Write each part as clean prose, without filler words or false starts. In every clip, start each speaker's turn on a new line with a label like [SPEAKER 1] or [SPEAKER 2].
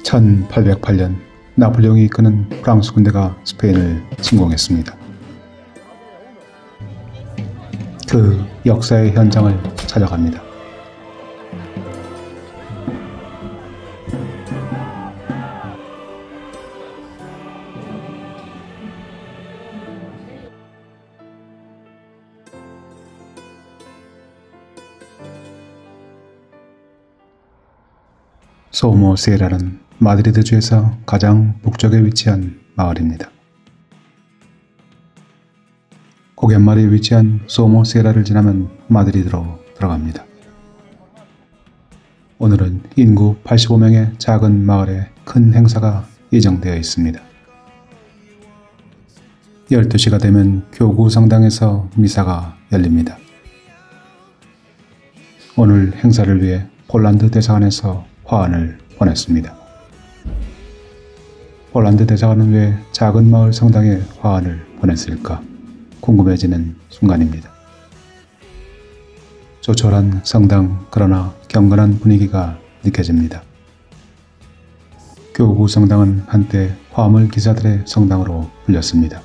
[SPEAKER 1] 1808년 나폴레옹이 이끄는 프랑스 군대가 스페인을 침공했습니다. 그 역사의 현장을 찾아갑니다. 소모시에라는 마드리드주에서 가장 북쪽에 위치한 마을입니다. 고갯마루에 위치한 소모시에라를 지나면 마드리드로 들어갑니다. 오늘은 인구 85명의 작은 마을에 큰 행사가 예정되어 있습니다. 12시가 되면 교구 성당에서 미사가 열립니다. 오늘 행사를 위해 폴란드 대사관에서 화환을 보냈습니다. 폴란드 대사관은 왜 작은 마을 성당에 화환을 보냈을까 궁금해지는 순간입니다. 조촐한 성당, 그러나 경건한 분위기가 느껴집니다. 교구 성당은 한때 화물 기사들의 성당으로 불렸습니다.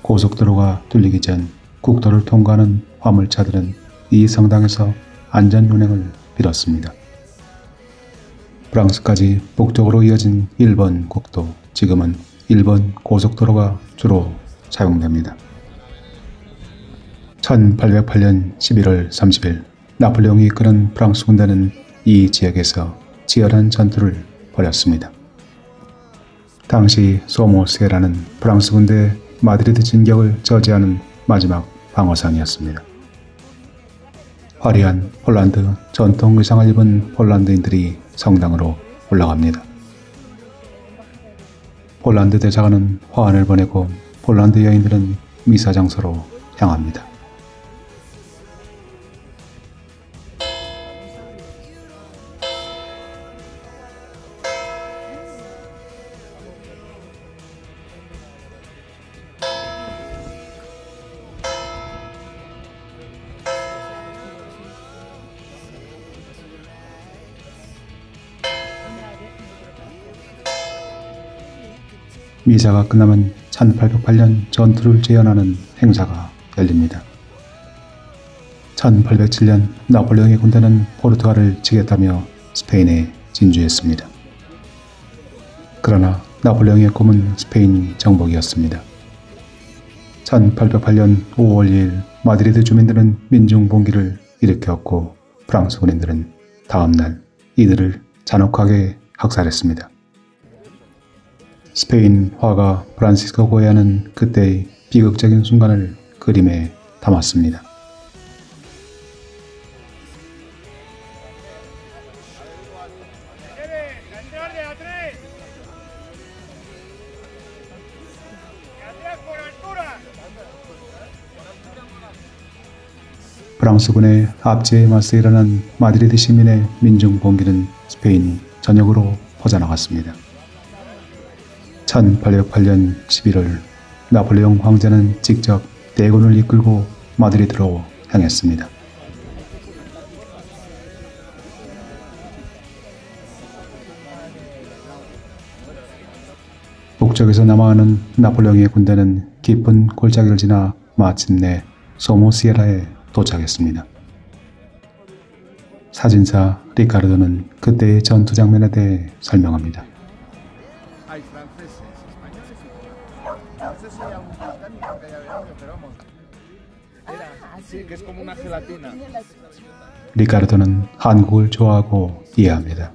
[SPEAKER 1] 고속도로가 뚫리기 전 국도를 통과하는 화물차들은 이 성당에서 안전 운행을 빌었습니다. 프랑스까지 북쪽으로 이어진 일본 국도, 지금은 일본 고속도로가 주로 사용됩니다. 1808년 11월 30일 나폴레옹이 이끄는 프랑스 군대는 이 지역에서 치열한 전투를 벌였습니다. 당시 소모시에라는 프랑스 군대의 마드리드 진격을 저지하는 마지막 방어선이었습니다. 화려한 폴란드 전통 의상을 입은 폴란드인들이 성당으로 올라갑니다. 폴란드 대사관은 화환을 보내고 폴란드 여인들은 미사 장소로 향합니다. 미사가 끝나면 1808년 전투를 재현하는 행사가 열립니다. 1807년 나폴레옹의 군대는 포르투갈을 치겠다며 스페인에 진주했습니다. 그러나 나폴레옹의 꿈은 스페인 정복이었습니다. 1808년 5월 2일 마드리드 주민들은 민중봉기를 일으켰고 프랑스 군인들은 다음날 이들을 잔혹하게 학살했습니다. 스페인 화가 프란시스코 고야는 그때의 비극적인 순간을 그림에 담았습니다. 프랑스군의 압제에 맞서 일어난 마드리드 시민의 민중봉기는 스페인 전역으로 퍼져나갔습니다. 1808년 11월 나폴레옹 황제는 직접 대군을 이끌고 마드리드로 향했습니다. 북쪽에서 남하하는 나폴레옹의 군대는 깊은 골짜기를 지나 마침내 소모시에라에 도착했습니다. 사진사 리카르도는 그때의 전투 장면에 대해 설명합니다. 리카르도는 한국을 좋아하고 이해합니다.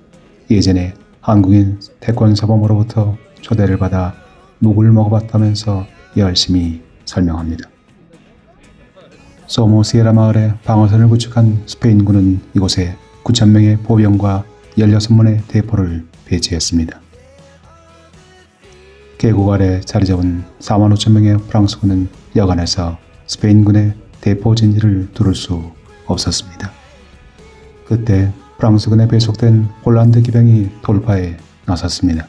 [SPEAKER 1] 예전에 한국인 태권 사범으로부터 초대를 받아 묵을 먹어봤다면서 열심히 설명합니다. 소모시에라 마을에 방어선을 구축한 스페인군은 이곳에 9,000명의 보병과 16門의 대포를 배치했습니다. 계곡 아래 자리 잡은 45,000명의 프랑스군은 여간에서 스페인군의 대포 진지를 두를 수 없었습니다. 그때 프랑스군에 배속된 폴란드 기병이 돌파에 나섰습니다.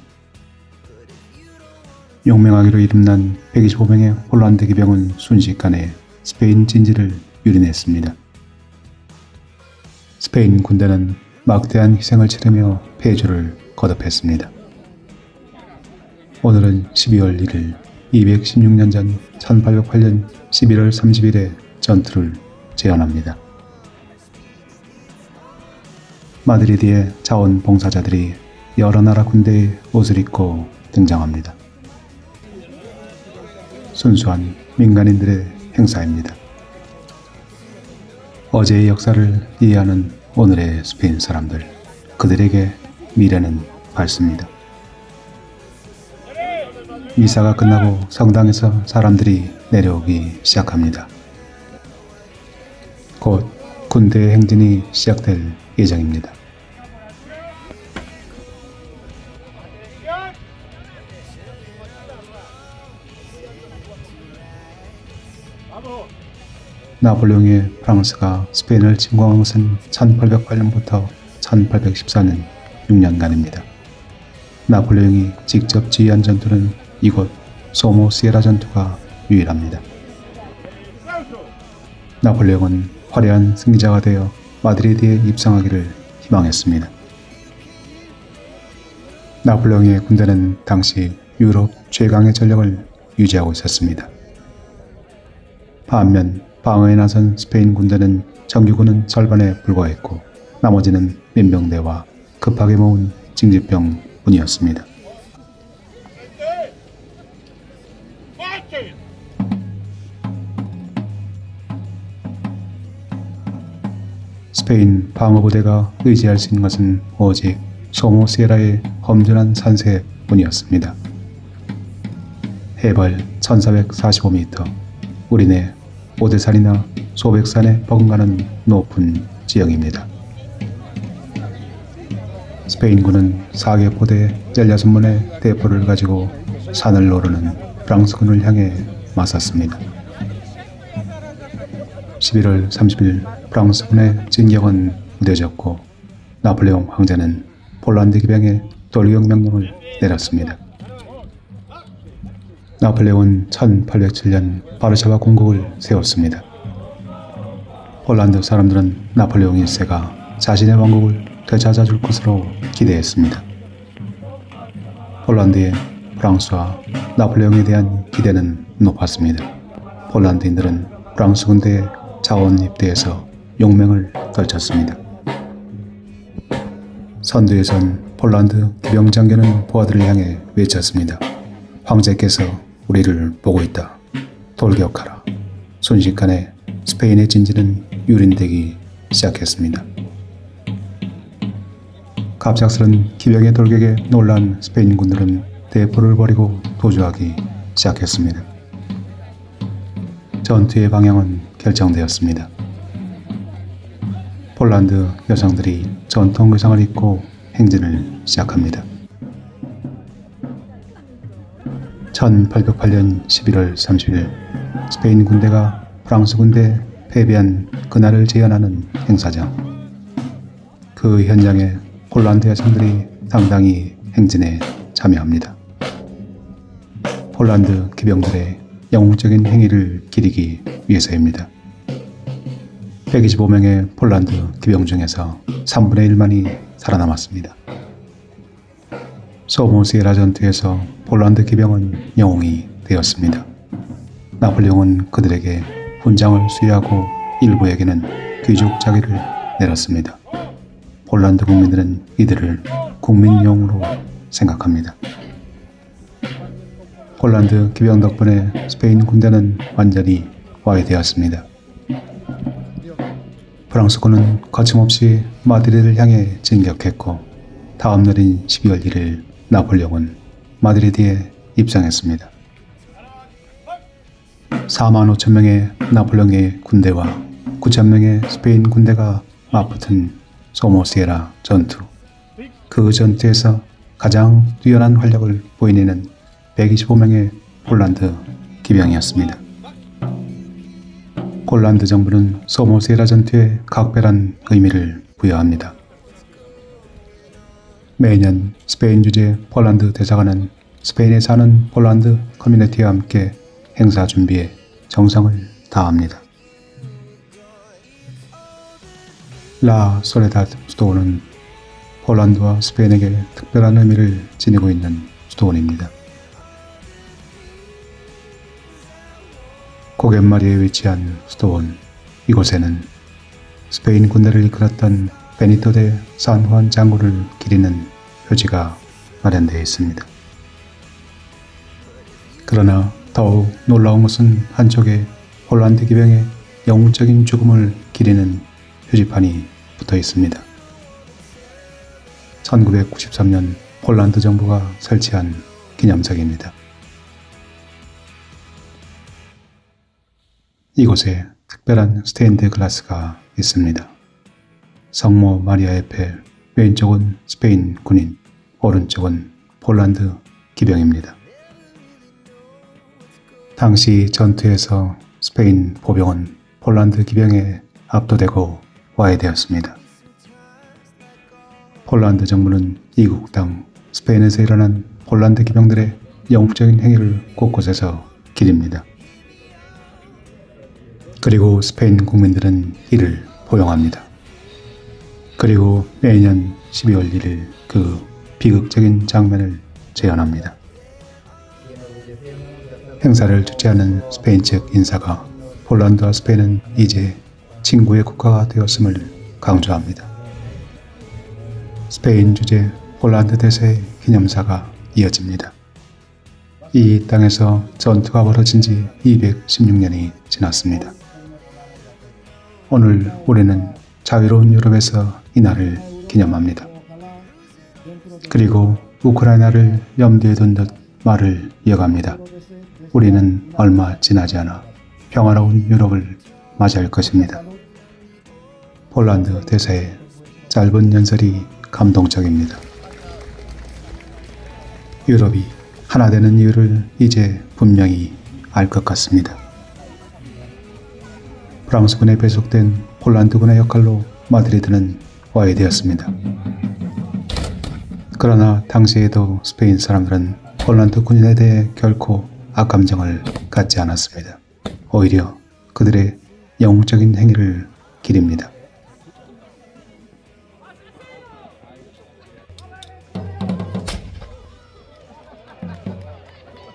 [SPEAKER 1] 용맹하기로 이름난 125명의 폴란드 기병은 순식간에 스페인 진지를 유린했습니다. 스페인 군대는 막대한 희생을 치르며 패주를 거듭했습니다. 오늘은 12월 1일 216년 전 1808년 11월 30일의 전투를 재현합니다. 마드리드의 자원봉사자들이 여러 나라 군대의 옷을 입고 등장합니다. 순수한 민간인들의 행사입니다. 어제의 역사를 이해하는 오늘의 스페인 사람들, 그들에게 미래는 밝습니다. 미사가 끝나고 성당에서 사람들이 내려오기 시작합니다. 곧 군대의 행진이 시작될 예정입니다. 나폴레옹의 프랑스가 스페인을 침공한 것은 1808년부터 1814년 6년간입니다. 나폴레옹이 직접 지휘한 전투는 이곳 소모시에라 전투가 유일합니다. 나폴레옹은 화려한 승리자가 되어 마드리드에 입성하기를 희망했습니다. 나폴레옹의 군대는 당시 유럽 최강의 전력을 유지하고 있었습니다. 반면 방어에 나선 스페인 군대는 정규군은 절반에 불과했고 나머지는 민병대와 급하게 모은 징집병뿐이었습니다. 스페인 방어부대가 의지할 수 있는 것은 오직 소모시에라의 험준한 산세뿐이었습니다. 해발 1445m, 우리네 오대산이나 소백산에 버금가는 높은 지형입니다. 스페인군은 4개포대 16문의 대포를 가지고 산을 오르는 프랑스군을 향해 맞섰습니다. 11월 30일 프랑스군의 진격은 무뎌졌고 나폴레옹 황제는 폴란드 기병에 돌격 명령을 내렸습니다. 나폴레옹은 1807년 바르샤바 공국을 세웠습니다. 폴란드 사람들은 나폴레옹 1세가 자신의 왕국을 되찾아줄 것으로 기대했습니다. 폴란드의 프랑스와 나폴레옹에 대한 기대는 높았습니다. 폴란드인들은 프랑스 군대의 자원 입대에서 용맹을 떨쳤습니다. 선두에선 폴란드 기병 장교는 보아들을 향해 외쳤습니다. 황제께서 우리를 보고 있다. 돌격하라. 순식간에 스페인의 진지는 유린되기 시작했습니다. 갑작스런 기병의 돌격에 놀란 스페인 군들은 대포를 버리고 도주하기 시작했습니다. 전투의 방향은 결정되었습니다. 폴란드 여성들이 전통 의상을 입고 행진을 시작합니다. 1808년 11월 30일 스페인 군대가 프랑스 군대에 패배한 그날을 재현하는 행사장. 그 현장에 폴란드 여성들이 당당히 행진에 참여합니다. 폴란드 기병들의 영웅적인 행위를 기리기 위해서입니다. 125명의 폴란드 기병 중에서 3분의 1만이 살아남았습니다. 소모시에라 전투에서 폴란드 기병은 영웅이 되었습니다. 나폴레옹은 그들에게 훈장을 수여하고 일부에게는 귀족 자기를 내렸습니다. 폴란드 국민들은 이들을 국민영웅으로 생각합니다. 폴란드 기병 덕분에 스페인 군대는 완전히 와해되었습니다. 프랑스군은 거침없이 마드리드를 향해 진격했고 다음 날인 12월 1일 나폴레옹은 마드리드에 입성했습니다. 4만 5천 명의 나폴레옹의 군대와 9천 명의 스페인 군대가 맞붙은 소모시에라 전투. 그 전투에서 가장 뛰어난 활약을 보이는 125명의 폴란드 기병이었습니다. 폴란드 정부는 소모시에라 전투에 각별한 의미를 부여합니다. 매년 스페인 주재 폴란드 대사관은 스페인에 사는 폴란드 커뮤니티와 함께 행사 준비에 정성을 다합니다. 라 소레다드 수도는 폴란드와 스페인에게 특별한 의미를 지니고 있는 수도원입니다. 고갯마리에 위치한 수도원, 이곳에는 스페인 군대를 이끌었던 베니토 데 산후안 장군을 기리는 표지가 마련되어 있습니다. 그러나 더욱 놀라운 것은 한쪽에 폴란드 기병의 영웅적인 죽음을 기리는 표지판이 붙어 있습니다. 1993년 폴란드 정부가 설치한 기념석입니다. 이곳에 특별한 스테인드 글라스가 있습니다. 성모 마리아 에펠, 왼쪽은 스페인 군인, 오른쪽은 폴란드 기병입니다. 당시 전투에서 스페인 보병은 폴란드 기병에 압도되고 와해되었습니다. 폴란드 정부는 이국 당 스페인에서 일어난 폴란드 기병들의 영웅적인 행위를 곳곳에서 기립니다. 그리고 스페인 국민들은 이를 포용합니다. 그리고 매년 12월 1일 그 비극적인 장면을 재현합니다. 행사를 주최하는 스페인 측 인사가 폴란드와 스페인은 이제 친구의 국가가 되었음을 강조합니다. 스페인 주재 폴란드 대사의 기념사가 이어집니다. 이 땅에서 전투가 벌어진 지 216년이 지났습니다. 오늘 우리는 자유로운 유럽에서 이날을 기념합니다. 그리고 우크라이나를 염두에 둔 듯 말을 이어갑니다. 우리는 얼마 지나지 않아 평화로운 유럽을 맞이할 것입니다. 폴란드 대사의 짧은 연설이 감동적입니다. 유럽이 하나 되는 이유를 이제 분명히 알 것 같습니다. 프랑스군에 배속된 폴란드군의 역할로 마드리드는 와해되었습니다. 그러나 당시에도 스페인 사람들은 폴란드 군인에 대해 결코 악감정을 갖지 않았습니다. 오히려 그들의 영웅적인 행위를 기립니다.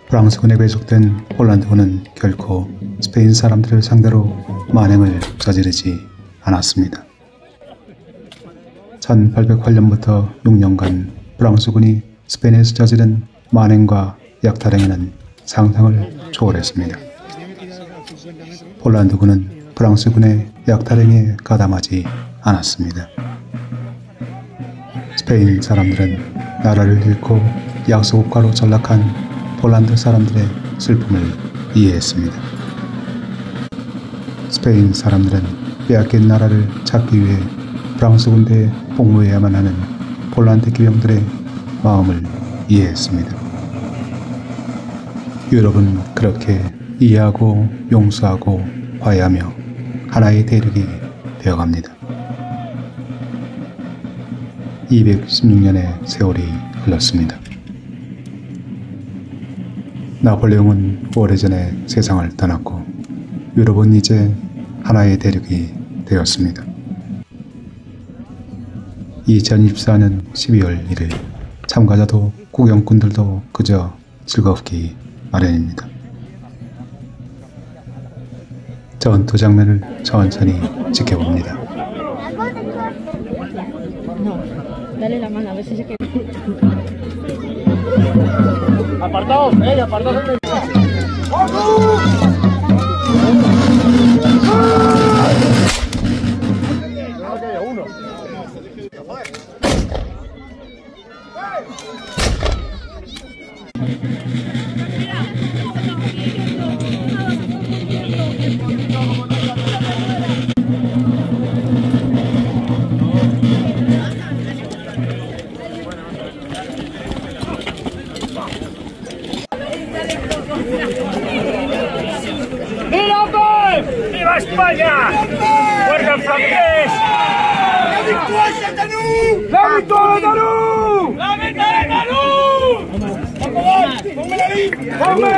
[SPEAKER 1] 프랑스군에 배속된 폴란드군은 결코 스페인 사람들을 상대로 만행을 저지르지 않았습니다. 1808년부터 6년간 프랑스군이 스페인에서 저지른 만행과 약탈행위는 상상을 초월했습니다. 폴란드군은 프랑스군의 약탈행위에 가담하지 않았습니다. 스페인 사람들은 나라를 잃고 약소국가로 전락한 폴란드 사람들의 슬픔을 이해했습니다. 스페인 사람들은 빼앗긴 나라를 찾기 위해 프랑스 군대에 복무해야만 하는 폴란드 기병들의 마음을 이해했습니다. 유럽은 그렇게 이해하고 용서하고 화해하며 하나의 대륙이 되어갑니다. 216년의 세월이 흘렀습니다. 나폴레옹은 오래전에 세상을 떠났고 유럽은 이제 하나의 대륙이 되었습니다. 2024년 12월 1일 참가자도 구경꾼들도 그저 즐겁기 마련입니다. 전투 장면을 천천히 지켜봅니다.
[SPEAKER 2] Apartados, apartados. ¡Viva España! ¡Fuerza francés! ¡La victoria de nous! ¡La victoria de nous! ¡La victoria de nous! ¡Ponme la línea! ¡Ponme!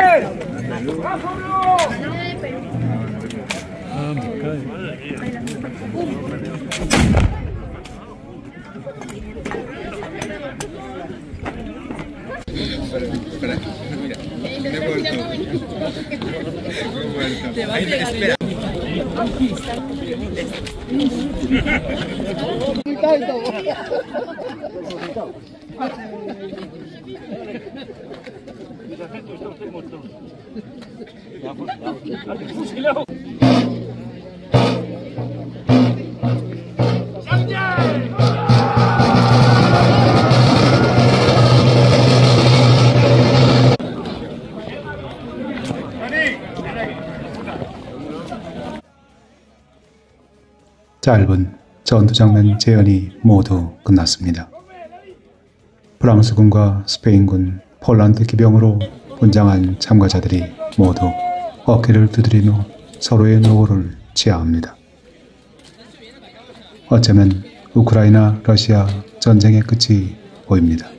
[SPEAKER 3] Te va a pegar.
[SPEAKER 1] 짧은 전투 장면 재현이 모두 끝났습니다. 프랑스군과 스페인군, 폴란드 기병으로 분장한 참가자들이 모두 어깨를 두드리며 서로의 노고를 치하합니다. 어쩌면 우크라이나 러시아 전쟁의 끝이 보입니다.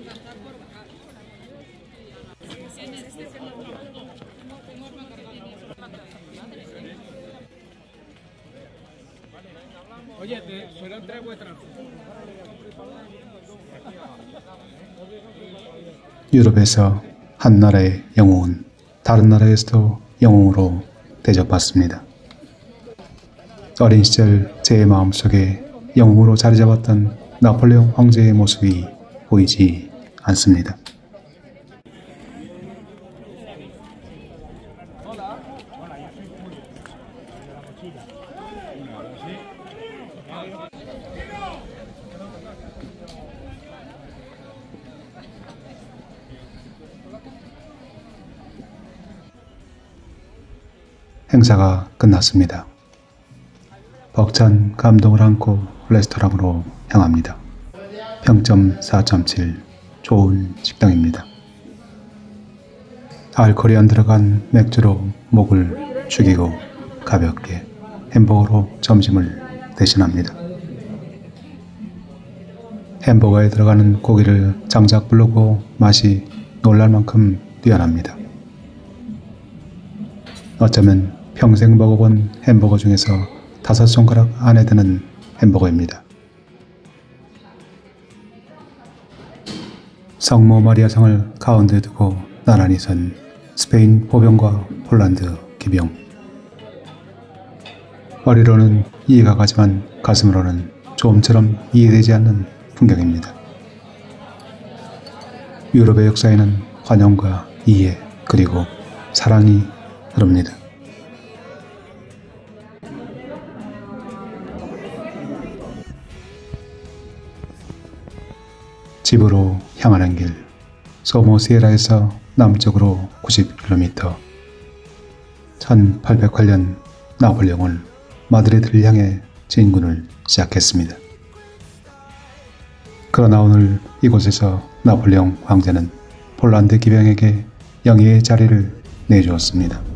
[SPEAKER 1] 유럽에서 한 나라의 영웅은 다른 나라에서도 영웅으로 대접받습니다. 어린 시절 제 마음속에 영웅으로 자리 잡았던 나폴레옹 황제의 모습이 보이지 않습니다. 행사가 끝났습니다. 벅찬 감동을 안고 레스토랑으로 향합니다. 평점 4.7, 좋은 식당입니다. 알코올이 안 들어간 맥주로 목을 죽이고 가볍게 햄버거로 점심을 대신합니다. 햄버거에 들어가는 고기를 장작 불르고 맛이 놀랄 만큼 뛰어납니다. 어쩌면 평생 먹어본 햄버거 중에서 5손가락 안에 드는 햄버거입니다. 성모 마리아상을 가운데 두고 나란히 선 스페인 보병과 폴란드 기병. 머리로는 이해가 가지만 가슴으로는 좀처럼 이해되지 않는 풍경입니다. 유럽의 역사에는 환영과 이해 그리고 사랑이 흐릅니다. 집으로 향하는 길, 소모시에라에서 남쪽으로 90km, 1808년 나폴레옹은 마드리드를 향해 진군을 시작했습니다. 그러나 오늘 이곳에서 나폴레옹 황제는 폴란드 기병에게 영예의 자리를 내주었습니다.